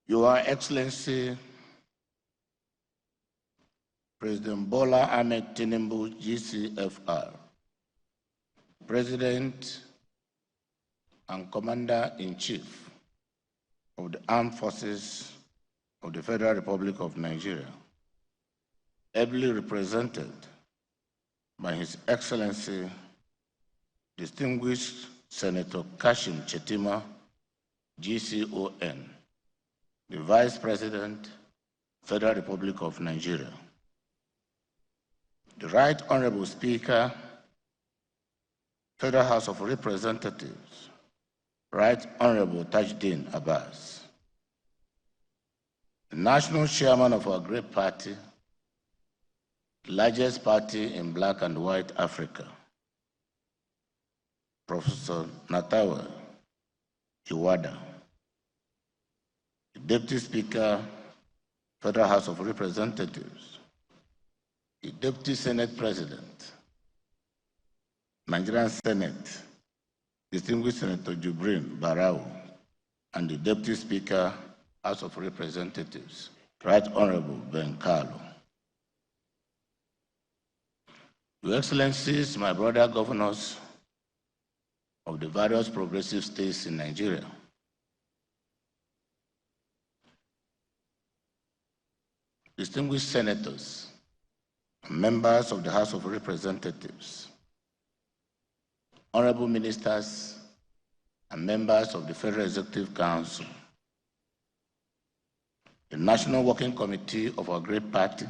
Your Excellency, President Bola Ahmed Tinubu, GCFR, President and Commander-in-Chief of the Armed Forces of the Federal Republic of Nigeria, ably represented by His Excellency, Distinguished Senator Kashim Shettima, GCON, the Vice President, Federal Republic of Nigeria. The Right Honorable Speaker, Federal House of Representatives, Right Honorable Tajuddin Abbas, the National Chairman of our great party, the largest party in Black and White Africa, Professor Natawa Iwada, the Deputy Speaker, Federal House of Representatives, the Deputy Senate President, Nigerian Senate, Distinguished Senator Jibrin Barau, and the Deputy Speaker, House of Representatives, Right Honorable Ben Carlo. Your Excellencies, my brother governors of the various progressive states in Nigeria, distinguished senators, members of the House of Representatives, honorable ministers, and members of the Federal Executive Council, the National Working Committee of our great party,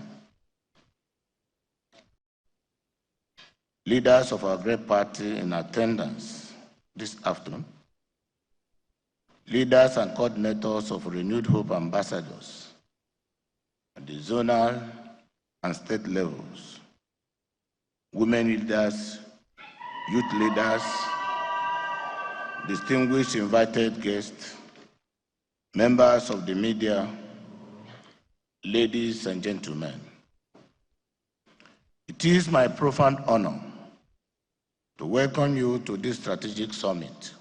leaders of our great party in attendance this afternoon, leaders and coordinators of Renewed Hope ambassadors at the zonal and state levels, women leaders, youth leaders, distinguished invited guests, members of the media, ladies and gentlemen. It is my profound honor to welcome you to this strategic summit.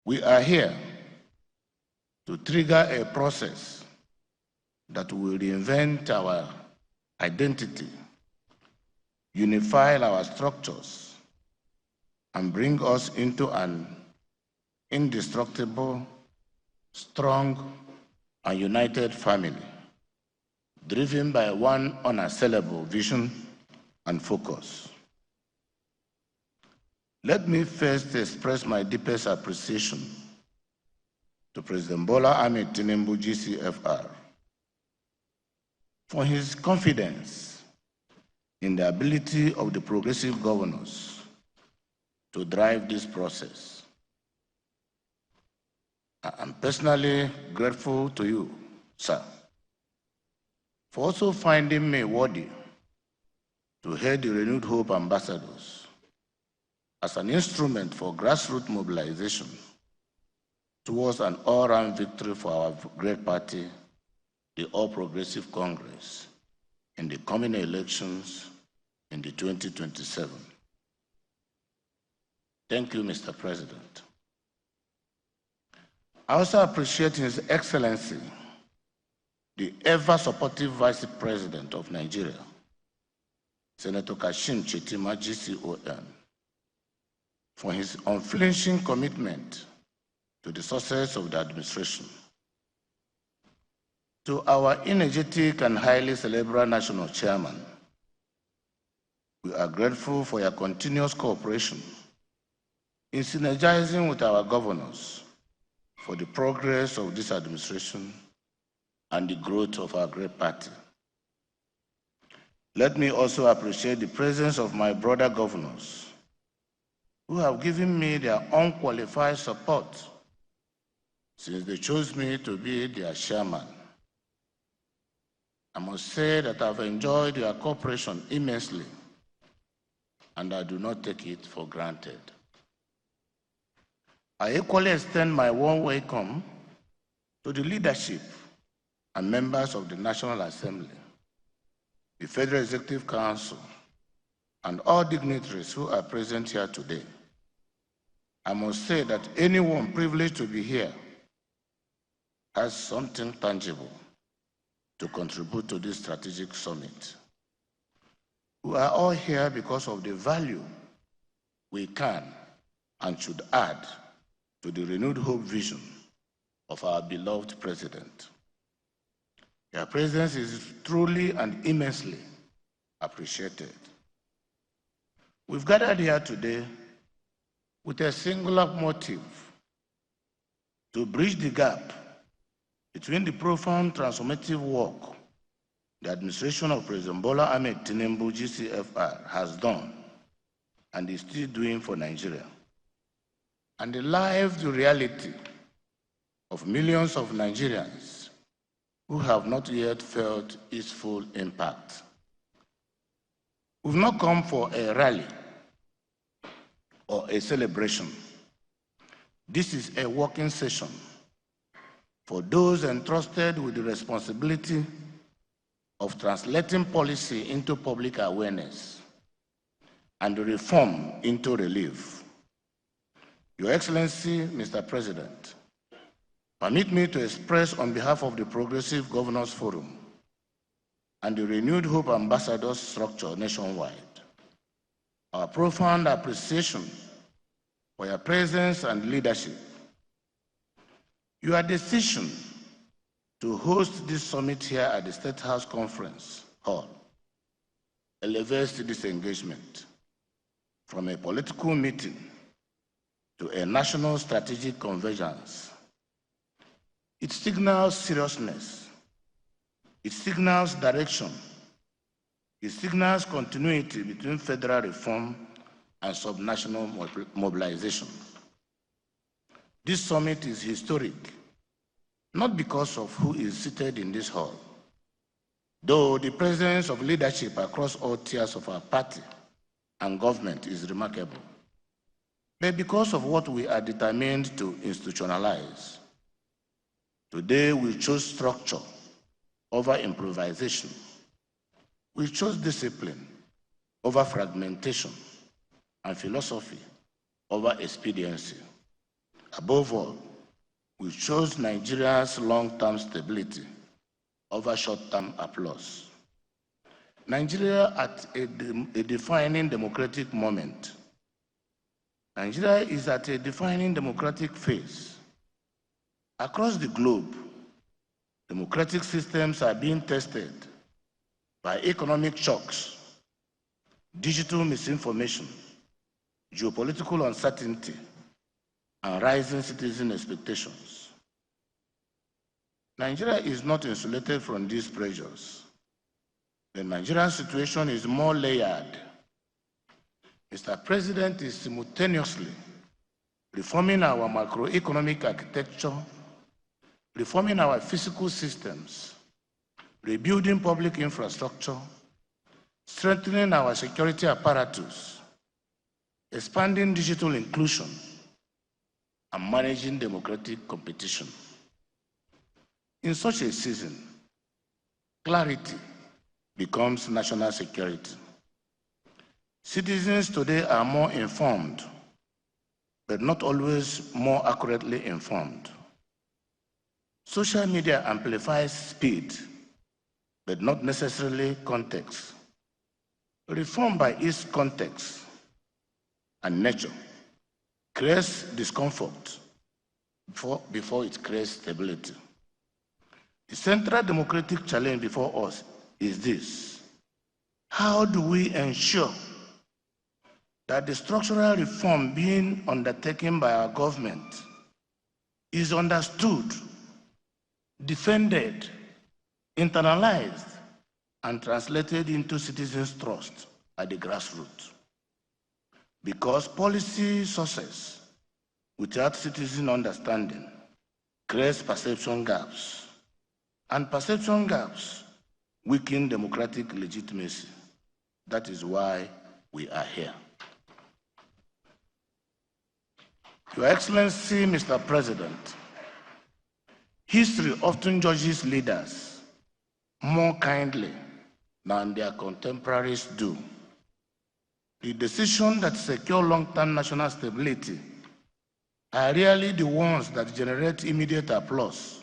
We are here to trigger a process that will reinvent our identity, unify our structures, and bring us into an indestructible, strong, and united family, driven by one unassailable vision and focus. Let me first express my deepest appreciation to President Bola Ahmed Tinubu, GCFR, for his confidence in the ability of the progressive governors to drive this process. I am personally grateful to you, sir, for also finding me worthy to head the Renewed Hope ambassadors as an instrument for grassroots mobilization towards an all-round victory for our great party, the All Progressive Congress, in the coming elections in the 2027. Thank you, Mr. President. I also appreciate His Excellency, the ever-supportive Vice President of Nigeria, Senator Kashim Shettima, GCON, for his unflinching commitment to the success of the administration. To our energetic and highly cerebral National Chairman, we are grateful for your continuous cooperation in synergizing with our governors for the progress of this administration and the growth of our great party. Let me also appreciate the presence of my brother governors who have given me their unqualified support since they chose me to be their chairman. I must say that I've enjoyed your cooperation immensely, and I do not take it for granted. I equally extend my warm welcome to the leadership and members of the National Assembly, the Federal Executive Council, and all dignitaries who are present here today. I must say that anyone privileged to be here has something tangible to contribute to this strategic summit. We are all here because of the value we can and should add to the renewed hope vision of our beloved president. Your presence is truly and immensely appreciated. We've gathered here today with a singular motive: to bridge the gap between the profound transformative work the administration of President Bola Ahmed Tinubu, GCFR, has done and is still doing for Nigeria, and the lived reality of millions of Nigerians who have not yet felt its full impact. We've not come for a rally or a celebration. This is a working session for those entrusted with the responsibility of translating policy into public awareness and reform into relief. Your Excellency, Mr. President, permit me to express on behalf of the Progressive Governors Forum and the Renewed Hope Ambassadors structure nationwide our profound appreciation for your presence and leadership. Your decision to host this summit here at the State House Conference Hall elevates this engagement from a political meeting to a national strategic convergence. It signals seriousness, it signals direction, it signals continuity between federal reform and subnational mobilization. This summit is historic, not because of who is seated in this hall, though the presence of leadership across all tiers of our party and government is remarkable, but because of what we are determined to institutionalize. Today we chose structure over improvisation. We chose discipline over fragmentation and philosophy over expediency. Above all, we chose Nigeria's long-term stability over short-term applause. Nigeria at a defining democratic moment. Nigeria is at a defining democratic phase. Across the globe, democratic systems are being tested by economic shocks, digital misinformation, geopolitical uncertainty, and rising citizen expectations. Nigeria is not insulated from these pressures. The Nigerian situation is more layered. Mr. President is simultaneously reforming our macroeconomic architecture, reforming our physical systems, rebuilding public infrastructure, strengthening our security apparatus, expanding digital inclusion, and managing democratic competition. In such a season, clarity becomes national security. Citizens today are more informed, but not always more accurately informed. Social media amplifies speed, but not necessarily context. Reform by its context and nature creates discomfort before it creates stability. The central democratic challenge before us is this: how do we ensure that the structural reform being undertaken by our government is understood, defended, internalized, and translated into citizens' trust at the grassroots? Because policy success without citizen understanding creates perception gaps, and perception gaps weaken democratic legitimacy. That is why we are here. Your Excellency, Mr. President, history often judges leaders more kindly than their contemporaries do. The decisions that secure long-term national stability are rarely the ones that generate immediate applause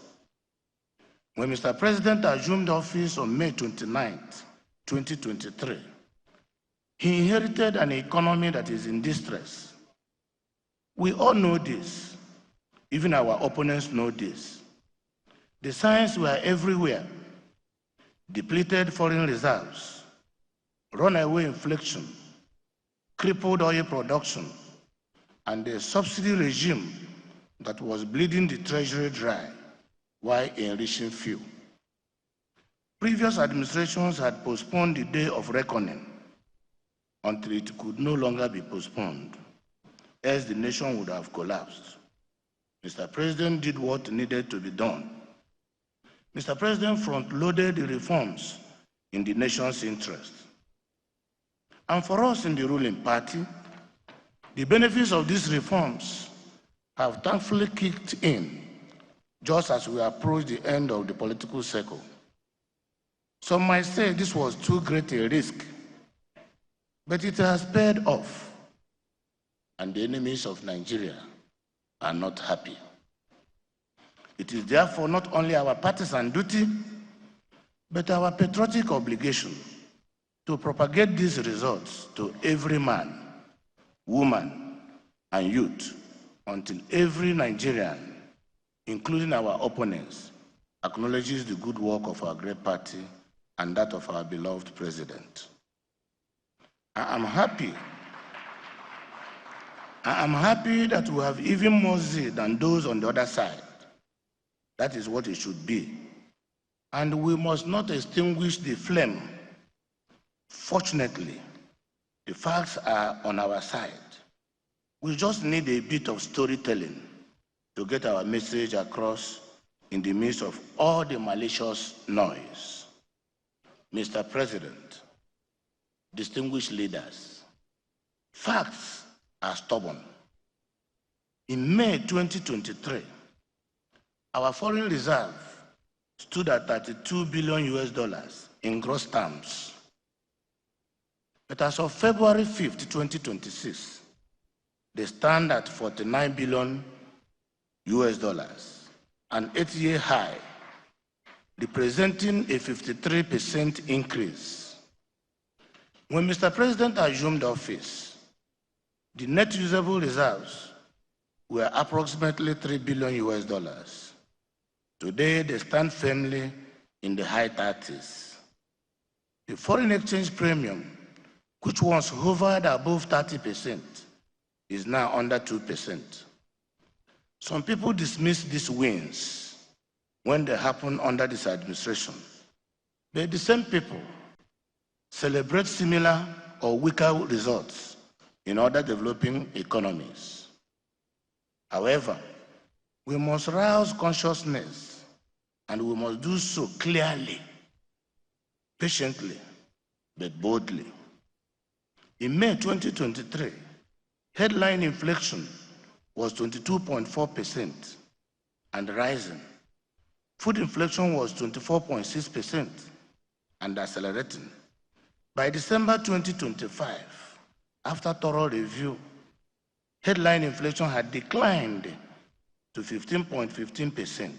When Mr. President assumed office on May 29, 2023, he inherited an economy that is in distress. We all know this. Even our opponents know this. The signs were everywhere. Depleted foreign reserves, runaway inflation, crippled oil production, and a subsidy regime that was bleeding the treasury dry while enriching few. Previous administrations had postponed the day of reckoning until it could no longer be postponed, else the nation would have collapsed. Mr. President did what needed to be done. Mr. President front-loaded the reforms in the nation's interest. And for us in the ruling party, the benefits of these reforms have thankfully kicked in just as we approach the end of the political cycle. Some might say this was too great a risk, but it has paid off, and the enemies of Nigeria are not happy. It is therefore not only our partisan duty, but our patriotic obligation to propagate these results to every man, woman, and youth until every Nigerian, including our opponents, acknowledges the good work of our great party and that of our beloved president. I am happy that we have even more zeal than those on the other side. That is what it should be. And we must not extinguish the flame. Fortunately, the facts are on our side. We just need a bit of storytelling to get our message across in the midst of all the malicious noise. Mr. President, distinguished leaders, facts are stubborn. In May 2023, our foreign reserve stood at $32 billion in gross terms. But as of February 5th, 2026, they stand at $49 billion, an 8-year high, representing a 53% increase. When Mr. President assumed office, the net usable reserves were approximately $3 billion. Today, they stand firmly in the high 30s. The foreign exchange premium, which once hovered above 30%, is now under 2%. Some people dismiss these wins when they happen under this administration. But the same people celebrate similar or weaker results in other developing economies. However, we must rouse consciousness, and we must do so clearly, patiently, but boldly. In May 2023, headline inflation was 22.4% and rising. Food inflation was 24.6% and accelerating. By December 2025, after thorough review, headline inflation had declined to 15.15%.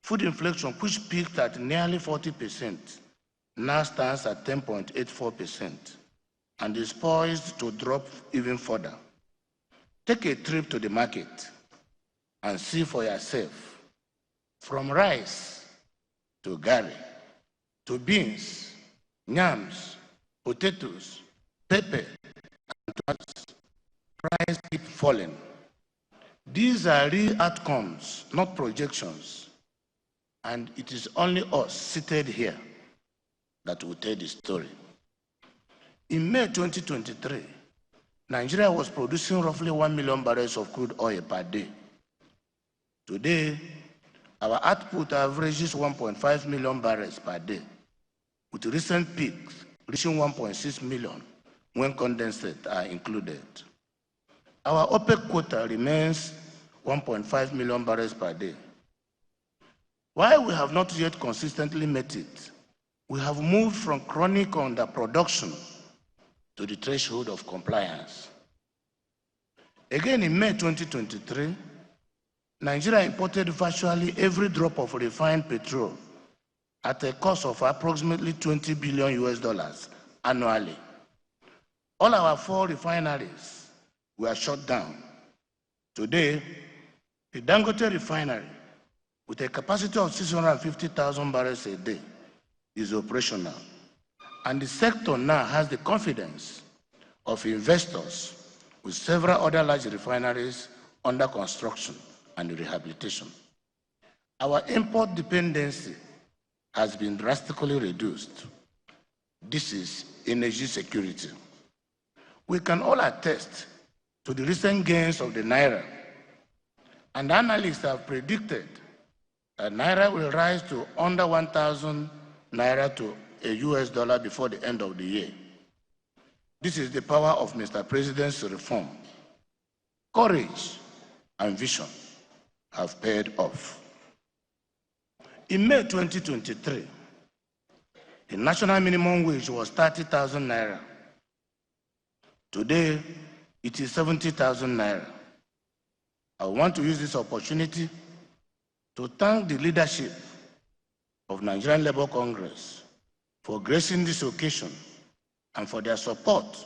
Food inflation, which peaked at nearly 40%, now stands at 10.84% and is poised to drop even further. Take a trip to the market and see for yourself. From rice to garri, to beans, yams, potatoes, pepper, and tomatoes, prices keep falling. These are real outcomes, not projections. And it is only us seated here that will tell the story. In May 2023, Nigeria was producing roughly 1 million barrels of crude oil per day. Today, our output averages 1.5 million barrels per day, with recent peaks reaching 1.6 million when condensate are included. Our OPEC quota remains 1.5 million barrels per day. While we have not yet consistently met it, we have moved from chronic underproduction to the threshold of compliance. Again, in May 2023, Nigeria imported virtually every drop of refined petrol at a cost of approximately $20 billion annually. All our 4 refineries were shut down. Today, the Dangote refinery, with a capacity of 650,000 barrels a day, is operational. And the sector now has the confidence of investors, with several other large refineries under construction and rehabilitation. Our import dependency has been drastically reduced. This is energy security. We can all attest to the recent gains of the Naira, and analysts have predicted that Naira will rise to under 1,000 Naira to a US dollar before the end of the year. This is the power of Mr. President's reform. Courage and vision have paid off. In May 2023, the national minimum wage was 30,000 Naira. Today, it is 70,000 Naira. I want to use this opportunity to thank the leadership of Nigerian Labour Congress for gracing this occasion and for their support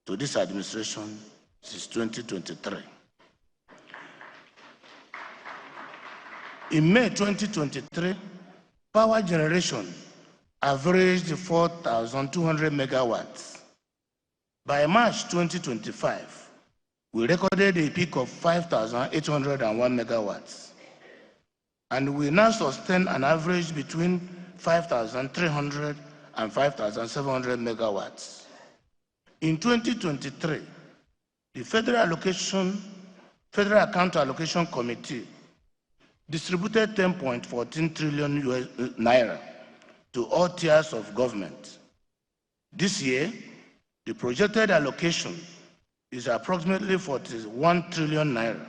to this administration since 2023. In May 2023, power generation averaged 4,200 megawatts. By March 2025, we recorded a peak of 5,801 megawatts. And we now sustain an average between 5,300 and 5,700 megawatts. In 2023, the Federal Account Allocation Committee distributed 10.14 trillion Naira to all tiers of government. This year, the projected allocation is approximately 41 trillion Naira.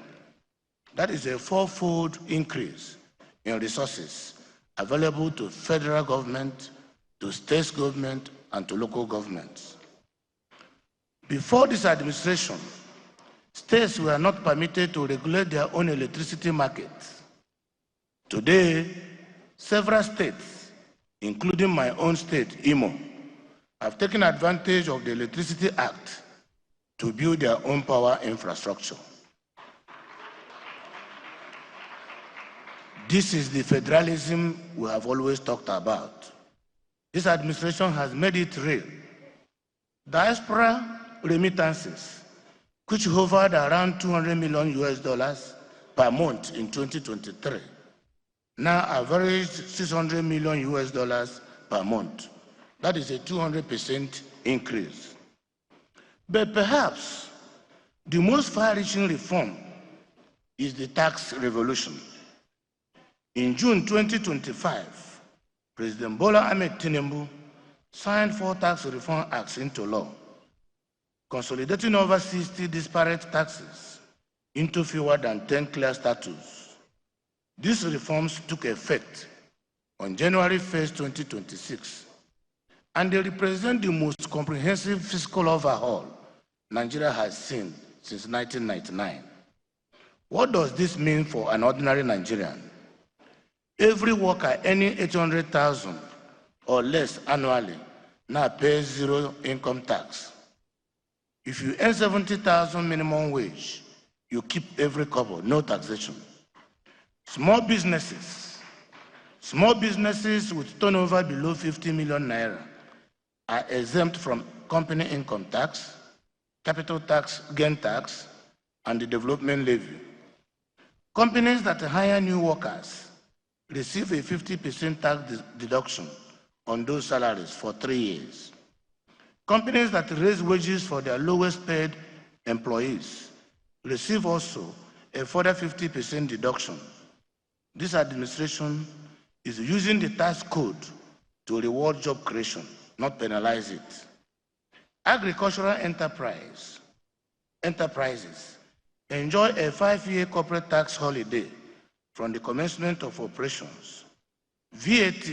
That is a 4-fold increase in resources available to federal government, to state government, and to local governments. Before this administration, states were not permitted to regulate their own electricity markets. Today, several states, including my own state, Imo, have taken advantage of the Electricity Act to build their own power infrastructure. This is the federalism we have always talked about. This administration has made it real. Diaspora remittances, which hovered around $200 million per month in 2023, now averaged $600 million per month. That is a 200% increase. But perhaps the most far-reaching reform is the tax revolution. In June 2025, President Bola Ahmed Tinubu signed 4 tax reform acts into law, consolidating over 60 disparate taxes into fewer than 10 clear statutes. These reforms took effect on January 1st, 2026, and they represent the most comprehensive fiscal overhaul Nigeria has seen since 1999. What does this mean for an ordinary Nigerian? Every worker earning 800,000 or less annually now pays 0 income tax. If you earn 70,000 minimum wage, you keep every kobo, no taxation. Small businesses with turnover below 50 million naira are exempt from company income tax, capital tax, gain tax, and the development levy. Companies that hire new workers receive a 50% tax deduction on those salaries for 3 years. Companies that raise wages for their lowest paid employees receive also a further 50% deduction. This administration is using the tax code to reward job creation, not penalize it. Agricultural enterprises enjoy a 5-year corporate tax holiday from the commencement of operations. VAT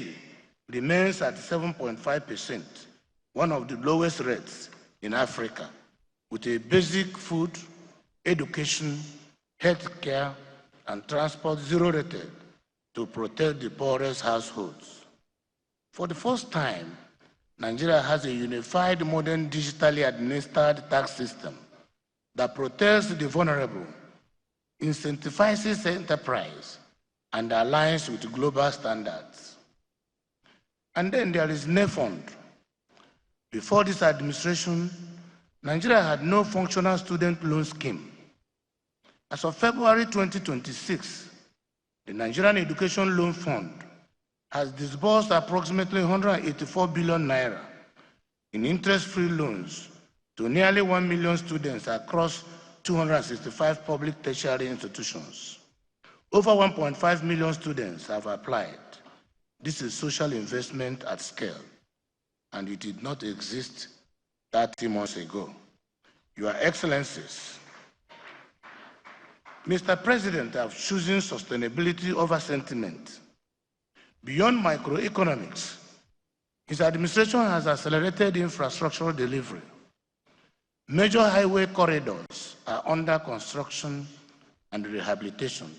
remains at 7.5%, one of the lowest rates in Africa, with a basic food, education, healthcare, and transport zero-rated to protect the poorest households. For the first time, Nigeria has a unified, modern, digitally administered tax system that protects the vulnerable, incentivizes enterprise, and aligns with global standards. And then there is NEFund. Before this administration, Nigeria had no functional student loan scheme. As of February 2026, the Nigerian Education Loan Fund has disbursed approximately 184 billion naira in interest-free loans to nearly 1 million students across 265 public tertiary institutions. Over 1.5 million students have applied. This is social investment at scale, and it did not exist 30 months ago. Your Excellencies, Mr. President, have chosen sustainability over sentiment. Beyond microeconomics, his administration has accelerated infrastructural delivery. Major highway corridors are under construction and rehabilitation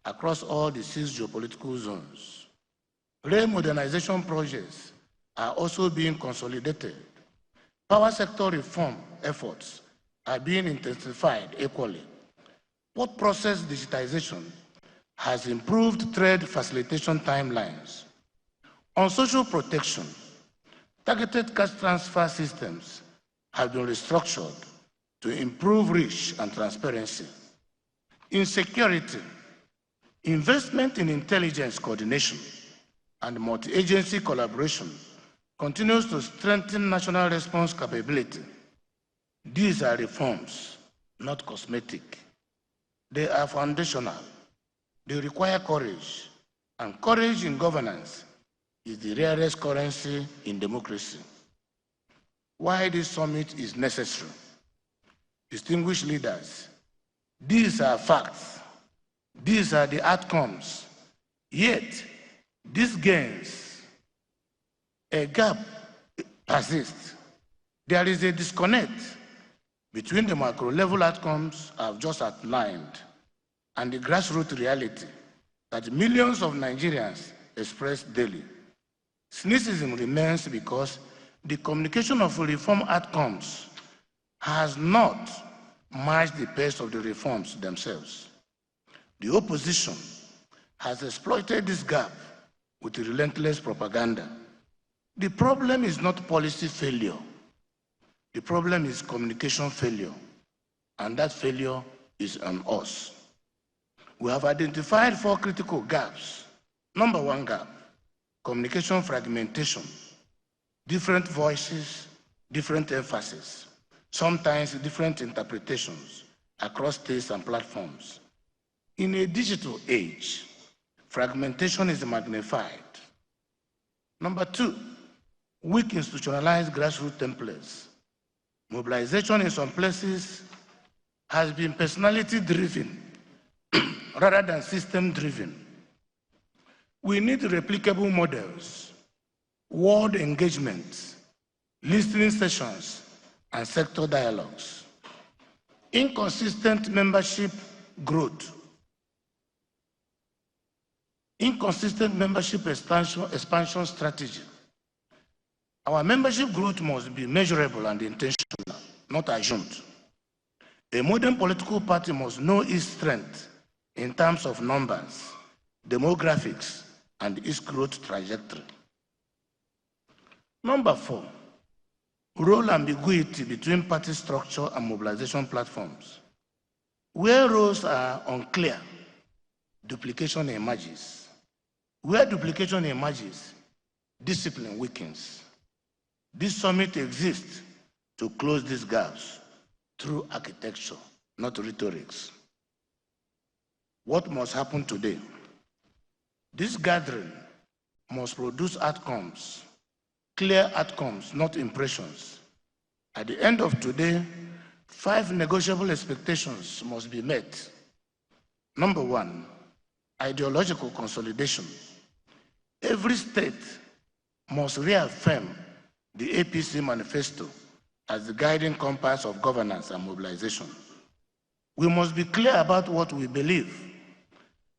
across all the 6 geopolitical zones. Rail modernization projects are also being consolidated. Power sector reform efforts are being intensified equally. Port process digitization has improved trade facilitation timelines. On social protection, targeted cash transfer systems have been restructured to improve reach and transparency. In security, investment in intelligence coordination and multi-agency collaboration continues to strengthen national response capability. These are reforms, not cosmetic. They are foundational. They require courage, and courage in governance is the rarest currency in democracy. Why this summit is necessary? Distinguished leaders, these are facts. These are the outcomes. Yet, these gains, a gap persists. There is a disconnect between the macro-level outcomes I've just outlined and the grassroots reality that millions of Nigerians express daily. Cynicism remains because the communication of reform outcomes has not matched the pace of the reforms themselves. The opposition has exploited this gap with relentless propaganda. The problem is not policy failure. The problem is communication failure, and that failure is on us. We have identified 4 critical gaps. Number 1 gap, communication fragmentation. Different voices, different emphasis, sometimes different interpretations across states and platforms. In a digital age, fragmentation is magnified. Number 2, weak institutionalized grassroots templates. Mobilization in some places has been personality-driven rather than system-driven. We need replicable models, ward engagements, listening sessions, and sector dialogues. Inconsistent membership growth. Inconsistent membership expansion strategy. Our membership growth must be measurable and intentional, not assumed. A modern political party must know its strength in terms of numbers, demographics, and its growth trajectory. Number 4, role ambiguity between party structure and mobilization platforms. Where roles are unclear, duplication emerges. Where duplication emerges, discipline weakens. This summit exists to close these gaps through architecture, not rhetorics. What must happen today? This gathering must produce outcomes, clear outcomes, not impressions. At the end of today, 5 negotiable expectations must be met. Number 1, ideological consolidation. Every state must reaffirm the APC manifesto as the guiding compass of governance and mobilization. We must be clear about what we believe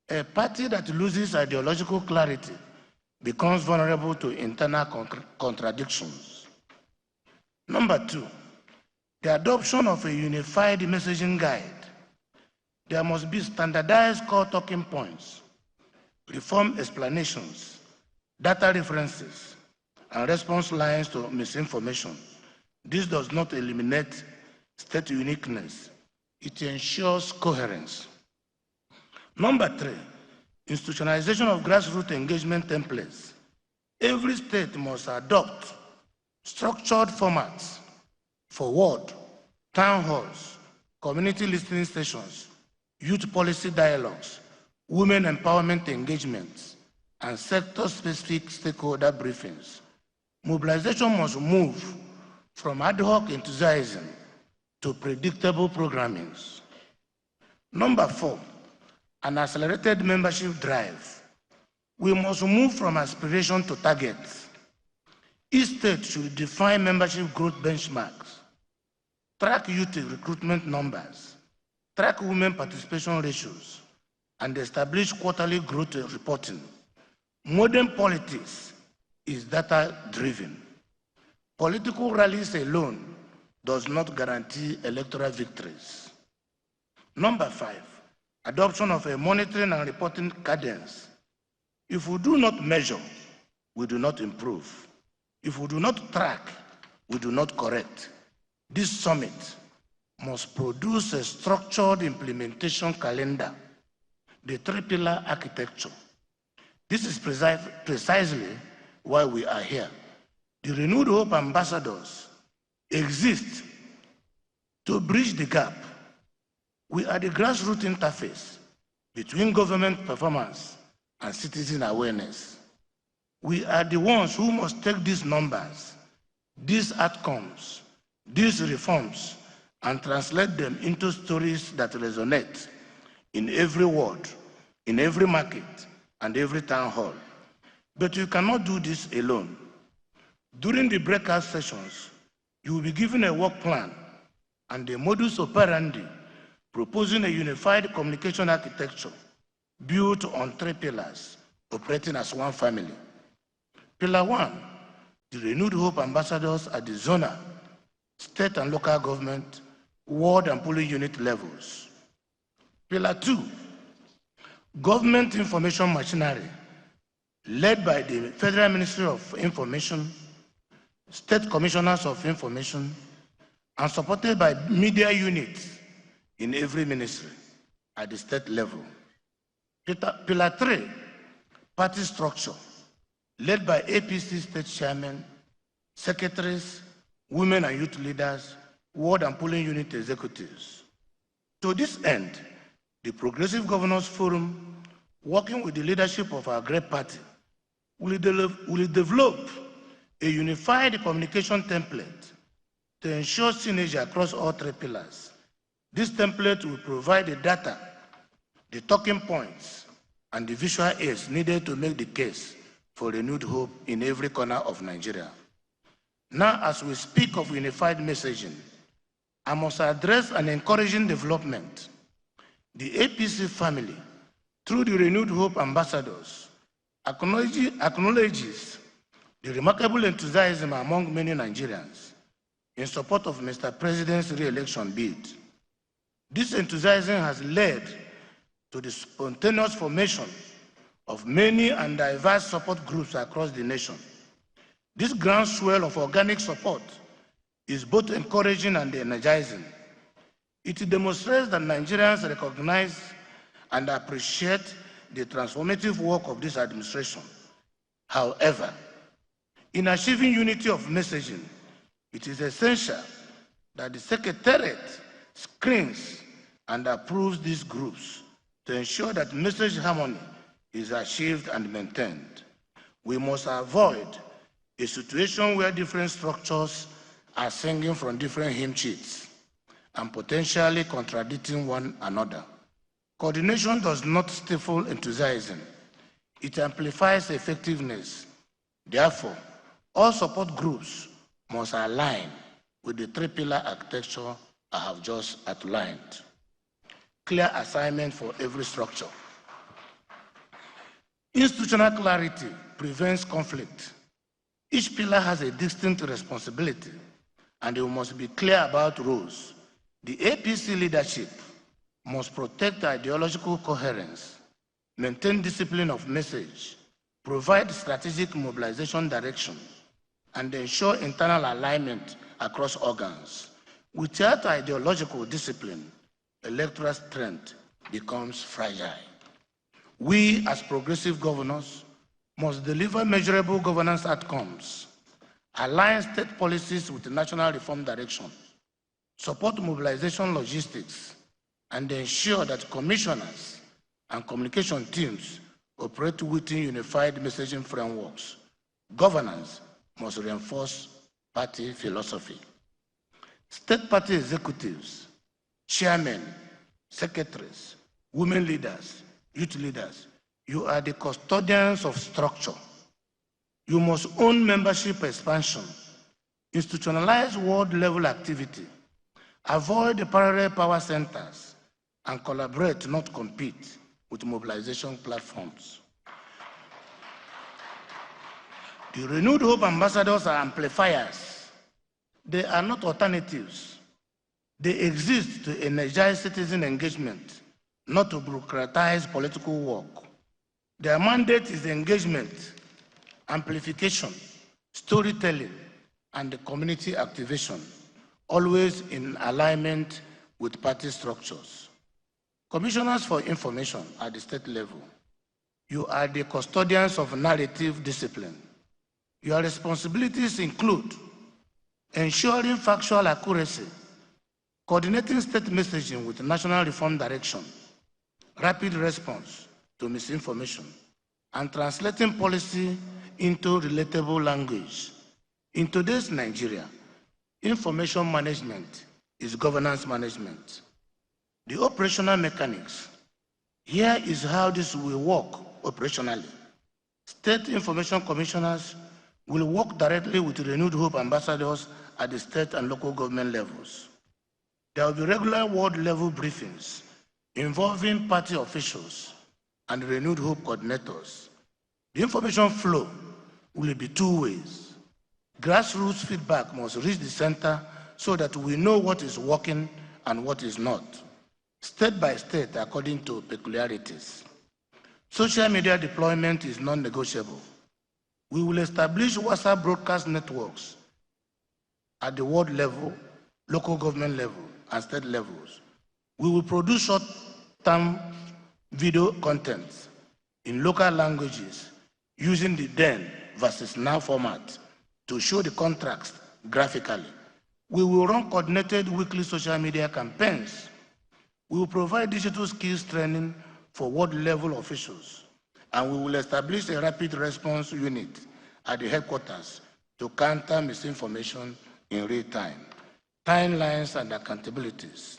A party that loses ideological clarity becomes vulnerable to internal contradictions. Number two, the adoption of a unified messaging guide. There must be standardized core talking points, reform explanations, data references, and response lines to misinformation. This does not eliminate state uniqueness. It ensures coherence. Number three, institutionalization of grassroots engagement templates. Every state must adopt structured formats for ward, town halls, community listening stations, youth policy dialogues, women empowerment engagements, and sector-specific stakeholder briefings. Mobilization must move from ad hoc enthusiasm to predictable programming. Number four, an accelerated membership drive. We must move from aspiration to targets. Each state should define membership growth benchmarks, track youth recruitment numbers, track women participation ratios, and establish quarterly growth reporting. Modern politics is data-driven. Political rallies alone does not guarantee electoral victories. Number five, adoption of a monitoring and reporting cadence. If we do not measure, we do not improve. If we do not track, we do not correct. This summit must produce a structured implementation calendar, the three-pillar architecture. This is precisely why we are here. The Renewed Hope ambassadors exist to bridge the gap. We are the grassroots interface between government performance and citizen awareness. We are the ones who must take these numbers, these outcomes, these reforms, and translate them into stories that resonate in every ward, in every market, and every town hall. But you cannot do this alone. During the breakout sessions, you will be given a work plan and a modus operandi proposing a unified communication architecture built on three pillars, operating as one family. Pillar one, the Renewed Hope ambassadors at the zonal, state and local government, ward and polling unit levels. Pillar two, government information machinery, led by the Federal Ministry of Information, state commissioners of information, and supported by media units in every ministry at the state level. Pillar three, party structure, led by APC state chairmen, secretaries, women and youth leaders, ward and polling unit executives. To this end, the Progressive Governors Forum, working with the leadership of our great party, will develop a unified communication template to ensure synergy across all three pillars. This template will provide the data, the talking points, and the visual aids needed to make the case for renewed hope in every corner of Nigeria. Now, as we speak of unified messaging, I must address an encouraging development. The APC family, through the Renewed Hope ambassadors, acknowledges the remarkable enthusiasm among many Nigerians in support of Mr. President's re-election bid. This enthusiasm has led to the spontaneous formation of many and diverse support groups across the nation. This groundswell of organic support is both encouraging and energizing. It demonstrates that Nigerians recognize and appreciate the transformative work of this administration. However, in achieving unity of messaging, it is essential that the Secretariat screens and approves these groups to ensure that message harmony is achieved and maintained. We must avoid a situation where different structures are singing from different hymn sheets and potentially contradicting one another. Coordination does not stifle enthusiasm. It amplifies effectiveness. Therefore, all support groups must align with the three-pillar architecture I have just outlined. Clear assignment for every structure. Institutional clarity prevents conflict. Each pillar has a distinct responsibility, and you must be clear about roles. The APC leadership must protect ideological coherence, maintain discipline of message, provide strategic mobilization direction, and ensure internal alignment across organs. Without ideological discipline, electoral strength becomes fragile. We, as progressive governors, must deliver measurable governance outcomes, align state policies with national reform direction, support mobilization logistics, and ensure that commissioners and communication teams operate within unified messaging frameworks. Governance must reinforce party philosophy. State party executives, chairmen, secretaries, women leaders, youth leaders, you are the custodians of structure. You must own membership expansion, institutionalize world-level activity, avoid the parallel power centers, and collaborate, not compete, with mobilization platforms. The renewed hope ambassadors are amplifiers. They are not alternatives. They exist to energize citizen engagement, not to bureaucratize political work. Their mandate is engagement, amplification, storytelling, and community activation, always in alignment with party structures. Commissioners for information at the state level, you are the custodians of narrative discipline. Your responsibilities include ensuring factual accuracy, coordinating state messaging with national reform direction, rapid response to misinformation, and translating policy into relatable language. In today's Nigeria, information management is governance management. The operational mechanics. Here is how this will work operationally. State information commissioners will work directly with renewed hope ambassadors at the state and local government levels. There will be regular world-level briefings involving party officials and renewed hope coordinators. The information flow will be two ways. Grassroots feedback must reach the center so that we know what is working and what is not, state by state according to peculiarities. Social media deployment is non-negotiable. We will establish WhatsApp broadcast networks at the world level, local government level, and state levels. We will produce short-term video content in local languages using the then versus now format to show the contrast graphically. We will run coordinated weekly social media campaigns. We will provide digital skills training for world-level officials, and we will establish a rapid response unit at the headquarters to counter misinformation in real time. Timelines and accountabilities.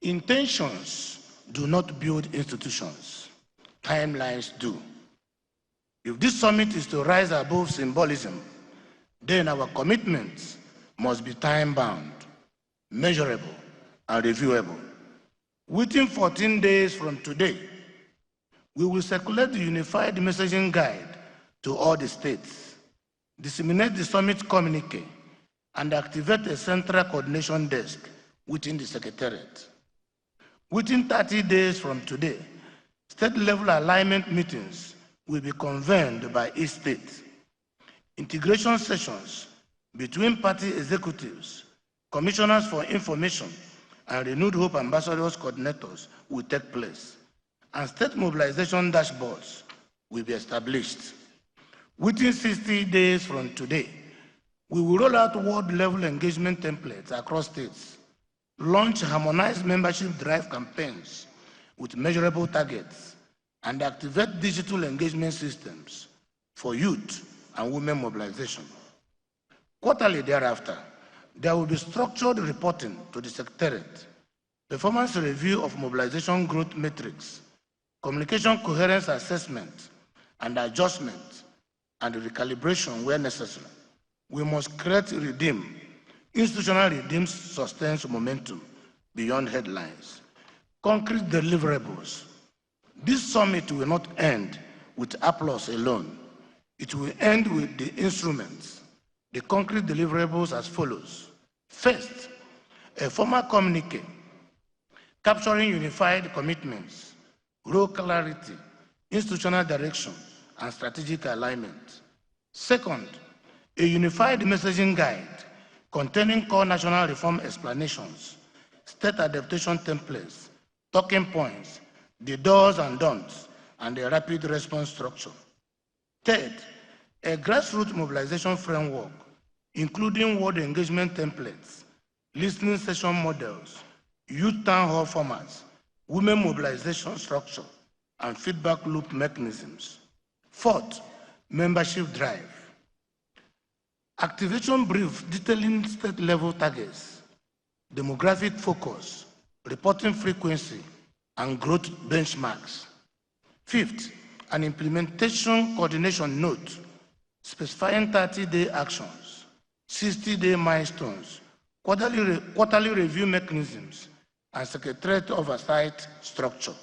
Intentions do not build institutions. Timelines do. If this summit is to rise above symbolism, then our commitments must be time-bound, measurable, and reviewable. Within 14 days from today, we will circulate the unified messaging guide to all the states, disseminate the summit communiqué, and activate a central coordination desk within the Secretariat. Within 30 days from today, state-level alignment meetings will be convened by each state. Integration sessions between party executives, commissioners for information, and renewed hope ambassadors coordinators will take place, and state mobilization dashboards will be established. Within 60 days from today, we will roll out world-level engagement templates across states, launch harmonized membership drive campaigns with measurable targets, and activate digital engagement systems for youth and women mobilization. Quarterly thereafter, there will be structured reporting to the Secretariat, performance review of mobilization growth metrics, communication coherence assessment and adjustment, and recalibration where necessary. We must create redeem. Institutional redeem sustains momentum beyond headlines. Concrete deliverables. This summit will not end with applause alone. It will end with the instruments, the concrete deliverables as follows. First, a formal communique capturing unified commitments, role clarity, institutional direction, and strategic alignment. Second, a unified messaging guide containing core national reform explanations, state adaptation templates, talking points, the do's and don'ts, and a rapid response structure. Third, a grassroots mobilization framework, including ward engagement templates, listening session models, youth town hall formats, women mobilization structure, and feedback loop mechanisms. Fourth, membership drive. Activation brief detailing state-level targets, demographic focus, reporting frequency, and growth benchmarks. Fifth, an implementation coordination note specifying 30-day actions, 60-day milestones, quarterly review mechanisms, and secretariat oversight structure.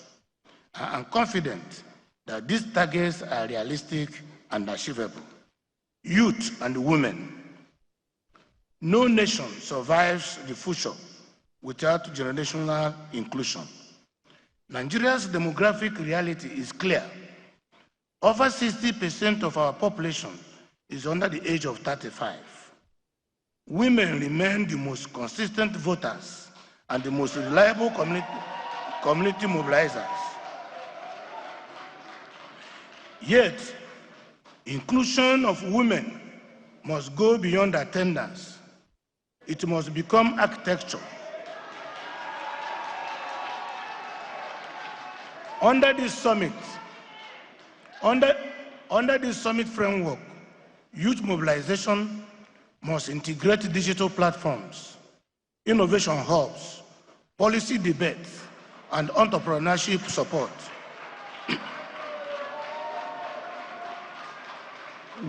I am confident that these targets are realistic and achievable. Youth and women. No nation survives the future without generational inclusion. Nigeria's demographic reality is clear. Over 60% of our population is under the age of 35. Women remain the most consistent voters and the most reliable community mobilizers. Yet, inclusion of women must go beyond attendance. It must become architecture. Under this summit framework, youth mobilization must integrate digital platforms, innovation hubs, policy debates, and entrepreneurship support.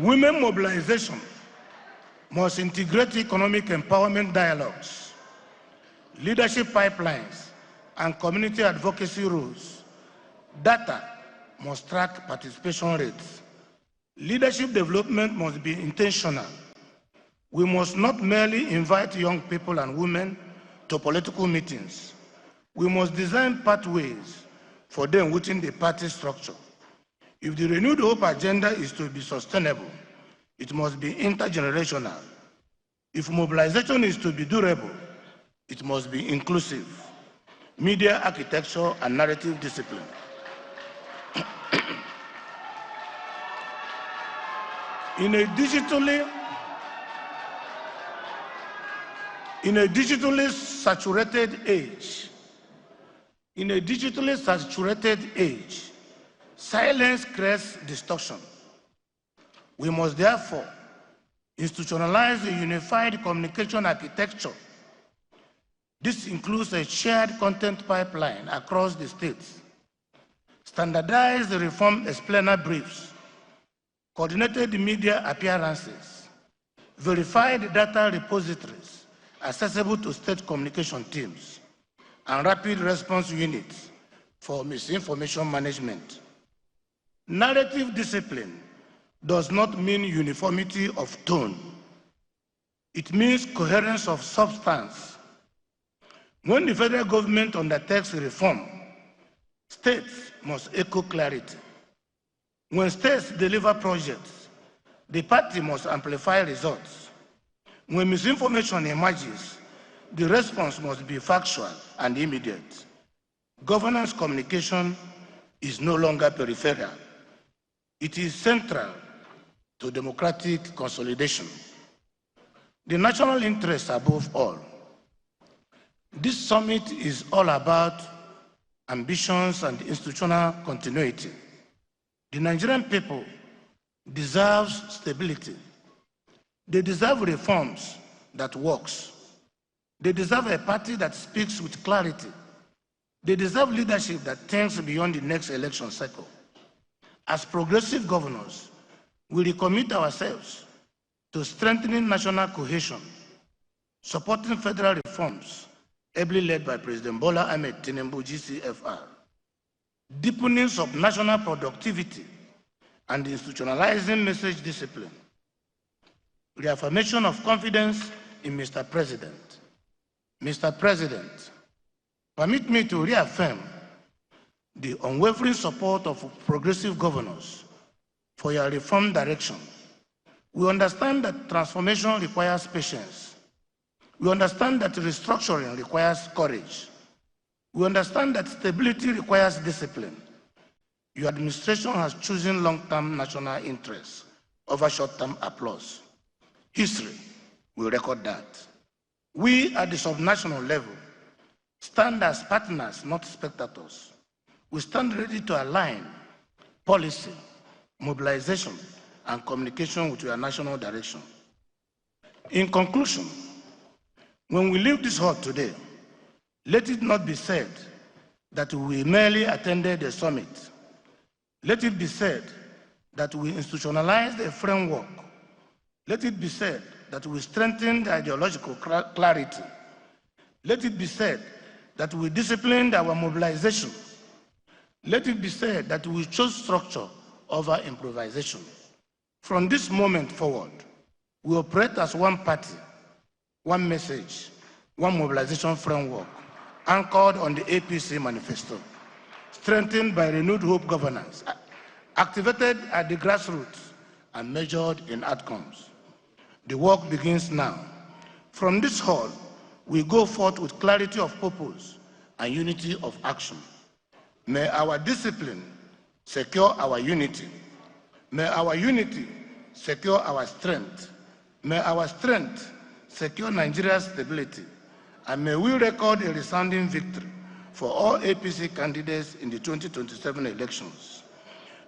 Women mobilization must integrate economic empowerment dialogues, leadership pipelines, and community advocacy rules. Data must track participation rates. Leadership development must be intentional. We must not merely invite young people and women to political meetings. We must design pathways for them within the party structure. If the renewed hope agenda is to be sustainable, it must be intergenerational. If mobilization is to be durable, it must be inclusive. Media architecture and narrative discipline. In a digitally saturated age, silence creates distortion. We must therefore institutionalize a unified communication architecture. This includes a shared content pipeline across the states, standardized reform explainer briefs, coordinated media appearances, verified data repositories accessible to state communication teams, and rapid response units for misinformation management. Narrative discipline does not mean uniformity of tone. It means coherence of substance. When the federal government undertakes reform, states must echo clarity. When states deliver projects, the party must amplify results. When misinformation emerges, the response must be factual and immediate. Governance communication is no longer peripheral. It is central to democratic consolidation. The national interest above all. This summit is all about ambitions and institutional continuity. The Nigerian people deserve stability. They deserve reforms that works. They deserve a party that speaks with clarity. They deserve leadership that thinks beyond the next election cycle. As progressive governors, we recommit ourselves to strengthening national cohesion, supporting federal reforms, ably led by President Bola Ahmed Tinubu, GCFR, deepening subnational productivity, and institutionalizing message discipline. Reaffirmation of confidence in Mr. President. Mr. President, permit me to reaffirm the unwavering support of progressive governors for your reform direction. We understand that transformation requires patience. We understand that restructuring requires courage. We understand that stability requires discipline. Your administration has chosen long-term national interests over short-term applause. History will record that. We at the subnational level stand as partners, not spectators. We stand ready to align policy, mobilization, and communication with your national direction. In conclusion, when we leave this hall today, let it not be said that we merely attended a summit. Let it be said that we institutionalized a framework. Let it be said that we strengthened ideological clarity. Let it be said that we disciplined our mobilization. Let it be said that we chose structure over improvisation. From this moment forward, we operate as one party, one message, one mobilization framework, anchored on the APC manifesto, strengthened by renewed hope governance, activated at the grassroots, and measured in outcomes. The work begins now. From this hall, we go forth with clarity of purpose and unity of action. May our discipline secure our unity. May our unity secure our strength. May our strength secure Nigeria's stability. And may we record a resounding victory for all APC candidates in the 2027 elections,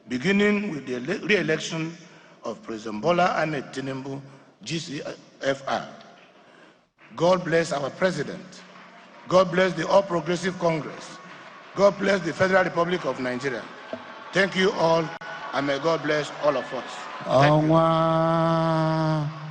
beginning with the re-election of President Bola Ahmed Tinubu, GCFR. God bless our president. God bless the All Progressive Congress. God bless the Federal Republic of Nigeria. Thank you all, and may God bless all of us. Thank you.